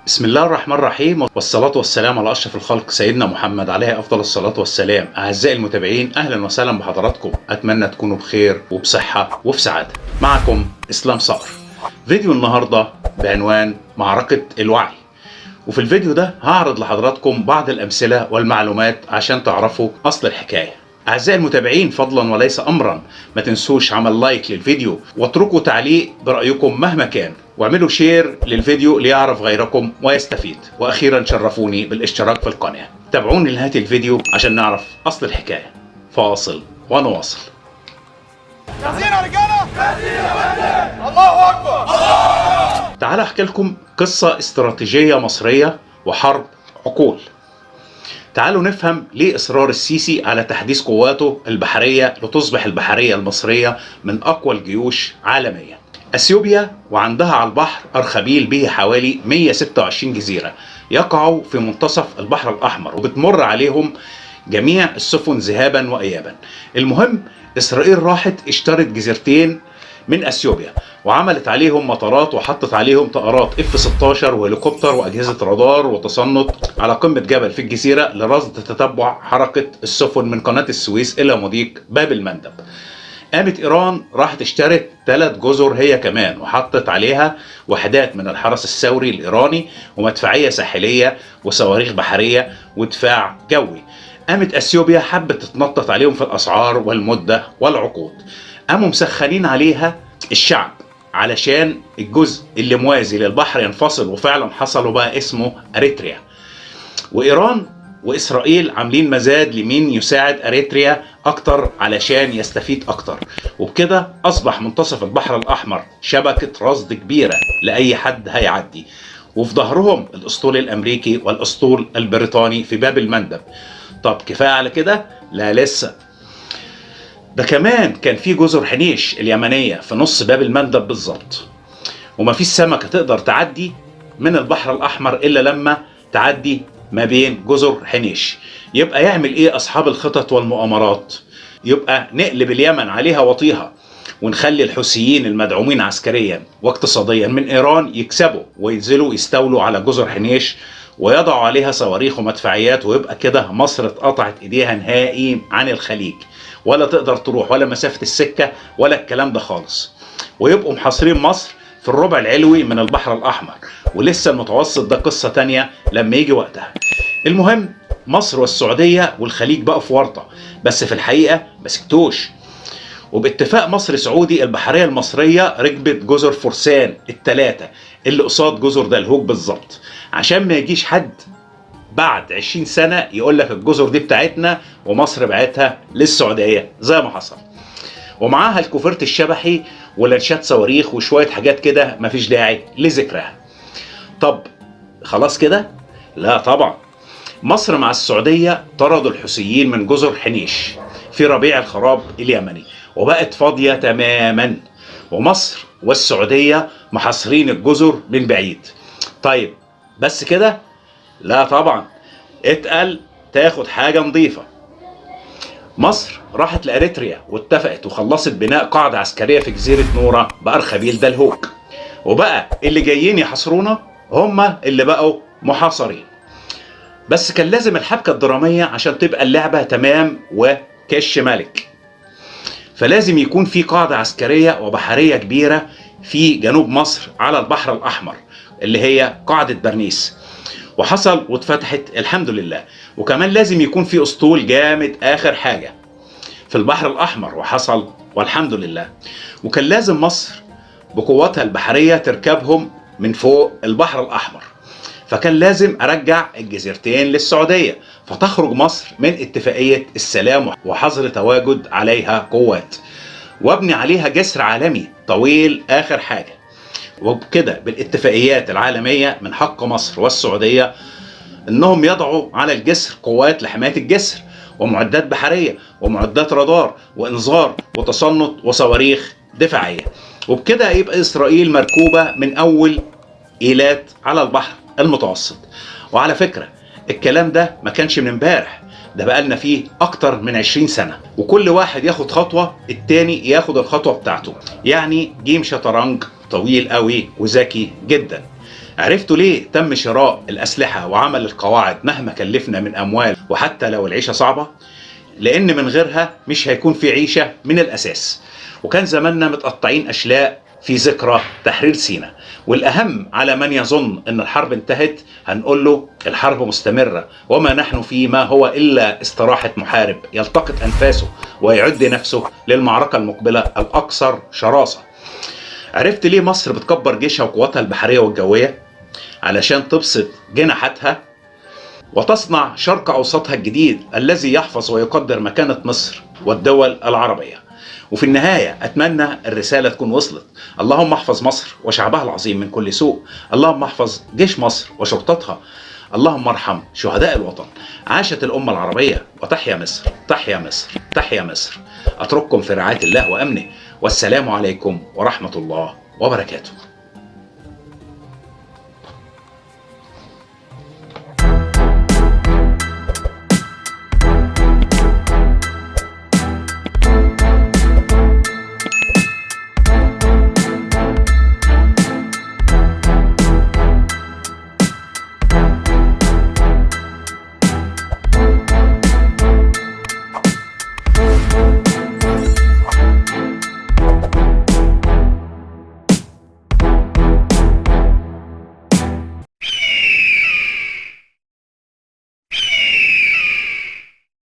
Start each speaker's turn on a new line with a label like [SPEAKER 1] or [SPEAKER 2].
[SPEAKER 1] بسم الله الرحمن الرحيم، والصلاة والسلام على أشرف الخلق سيدنا محمد عليه أفضل الصلاة والسلام. أعزائي المتابعين، أهلا وسهلا بحضراتكم. أتمنى تكونوا بخير وبصحة وفي سعادة. معكم إسلام صقر. فيديو النهاردة بعنوان معركة الوعي، وفي الفيديو ده هعرض لحضراتكم بعض الأمثلة والمعلومات عشان تعرفوا أصل الحكاية. أعزائي المتابعين، فضلا وليس أمرا، ما تنسوش عمل لايك للفيديو واتركوا تعليق برأيكم مهما كان، واعملوا شير للفيديو ليعرف غيركم ويستفيد، وأخيرا شرفوني بالاشتراك في القناة. تابعوني لنهاية الفيديو عشان نعرف أصل الحكاية. فاصل ونواصل.
[SPEAKER 2] جاهزين يا رجاله؟ جاهزين يا فندم. الله اكبر.
[SPEAKER 1] تعالوا احكي لكم قصة استراتيجية مصرية وحرب عقول. تعالوا نفهم ليه إصرار السيسي على تحديث قواته البحرية لتصبح البحرية المصرية من أقوى الجيوش عالميا. أثيوبيا وعندها على البحر أرخبيل به حوالي 126 جزيرة يقعوا في منتصف البحر الأحمر، وبتمر عليهم جميع السفن ذهابا وإيابا. المهم، إسرائيل راحت اشترت جزيرتين من اثيوبيا وعملت عليهم مطارات وحطت عليهم طائرات F-16 وهليكوبتر واجهزه رادار وتصنت على قمه جبل في الجزيره لرصد تتبع حركه السفن من قناه السويس الى مضيق باب المندب. قامت ايران راحت اشترت 3 جزر هي كمان وحطت عليها وحدات من الحرس الثوري الايراني ومدفعيه ساحليه وصواريخ بحريه ودفاع جوي. قامت اثيوبيا حبت تتنطط عليهم في الاسعار والمده والعقود. قاموا مسخنين عليها الشعب علشان الجزء اللي موازي للبحر ينفصل، وفعلا حصلوا بقى اسمه اريتريا. وايران واسرائيل عاملين مزاد لمين يساعد اريتريا اكتر علشان يستفيد اكتر، وبكده اصبح منتصف البحر الاحمر شبكة رصد كبيرة لاي حد هيعدي، وفي ظهرهم الاسطول الامريكي والاسطول البريطاني في باب المندب. طب كفاية على كده؟ لا لسه، ده كمان كان في جزر حنيش اليمنية في نص باب المندب بالظبط، ومفيش سمكة تقدر تعدي من البحر الأحمر إلا لما تعدي ما بين جزر حنيش. يبقى يعمل إيه أصحاب الخطط والمؤامرات؟ يبقى نقلب اليمن عليها وطيها، ونخلي الحوثيين المدعومين عسكريا واقتصاديا من إيران يكسبوا وينزلوا يستولوا على جزر حنيش ويضعوا عليها صواريخ ومدفعيات، ويبقى كده مصر اتقطعت إيديها نهائي عن الخليج، ولا تقدر تروح ولا مسافة السكة ولا الكلام ده خالص، ويبقوا محاصرين مصر في الربع العلوي من البحر الأحمر، ولسه المتوسط ده قصة تانية لما يجي وقتها. المهم، مصر والسعودية والخليج بقوا في ورطة، بس في الحقيقة ما سكتوش. وباتفاق مصري سعودي البحرية المصرية ركبت جزر فرسان ال3 اللي قصاد جزر دلهوج بالظبط، عشان ما يجيش حد بعد 20 سنة يقول لك الجزر دي بتاعتنا ومصر بعتها للسعودية زي ما حصل. ومعاها الكوفرت الشبحي ولانشات صواريخ وشوية حاجات كده مفيش داعي لذكرها. طب خلاص كده؟ لا طبعا. مصر مع السعودية طردوا الحوثيين من جزر حنيش في ربيع الخراب اليمني، وبقت فاضية تماما، ومصر والسعودية محاصرين الجزر من بعيد. طيب بس كده؟ لا طبعا، اتقل تاخد حاجة نظيفة. مصر راحت لأريتريا واتفقت وخلصت بناء قاعدة عسكرية في جزيرة نورة بأرخبيل دلهوك، وبقى اللي جايين يحاصرونا هم اللي بقوا محاصرين. بس كان لازم الحبكة الدرامية عشان تبقى اللعبة تمام وكش ملك، فلازم يكون في قاعدة عسكرية وبحرية كبيرة في جنوب مصر على البحر الأحمر اللي هي قاعدة برنيس، وحصل واتفتحت الحمد لله. وكمان لازم يكون في اسطول جامد اخر حاجة في البحر الاحمر، وحصل والحمد لله. وكان لازم مصر بقواتها البحرية تركبهم من فوق البحر الاحمر، فكان لازم ارجع الجزيرتين للسعودية، فتخرج مصر من اتفاقية السلام وحظر تواجد عليها قوات، وابني عليها جسر عالمي طويل اخر حاجة. وبكده بالاتفاقيات العالمية من حق مصر والسعودية انهم يضعوا على الجسر قوات لحماية الجسر ومعدات بحرية ومعدات رادار وانذار وتصنت وصواريخ دفاعية، وبكده يبقى اسرائيل مركوبة من اول ايلات على البحر المتوسط. وعلى فكرة الكلام ده ما كانش من امبارح، ده بقالنا فيه اكتر من 20 سنة، وكل واحد ياخد خطوة التاني ياخد الخطوة بتاعته، يعني جيم شطرنج طويل قوي وذكي جدا. عرفتوا ليه تم شراء الأسلحة وعمل القواعد مهما كلفنا من أموال وحتى لو العيشة صعبة؟ لأن من غيرها مش هيكون في عيشة من الأساس، وكان زماننا متقطعين أشلاء في ذكرى تحرير سيناء. والأهم على من يظن أن الحرب انتهت، هنقول له الحرب مستمرة، وما نحن فيه ما هو إلا استراحة محارب يلتقط أنفاسه ويعد نفسه للمعركة المقبلة الأكثر شراسة. عرفت ليه مصر بتكبر جيشها وقواتها البحرية والجوية؟ علشان تبسط جناحاتها وتصنع شرق أوسطها الجديد الذي يحفظ ويقدر مكانة مصر والدول العربية. وفي النهاية أتمنى الرسالة تكون وصلت. اللهم احفظ مصر وشعبها العظيم من كل سوء. اللهم احفظ جيش مصر وشرطتها. اللهم ارحم شهداء الوطن. عاشت الأمة العربية وتحيا مصر، تحيا مصر، تحيا مصر. أترككم في رعاية الله وأمنه، والسلام عليكم ورحمة الله وبركاته.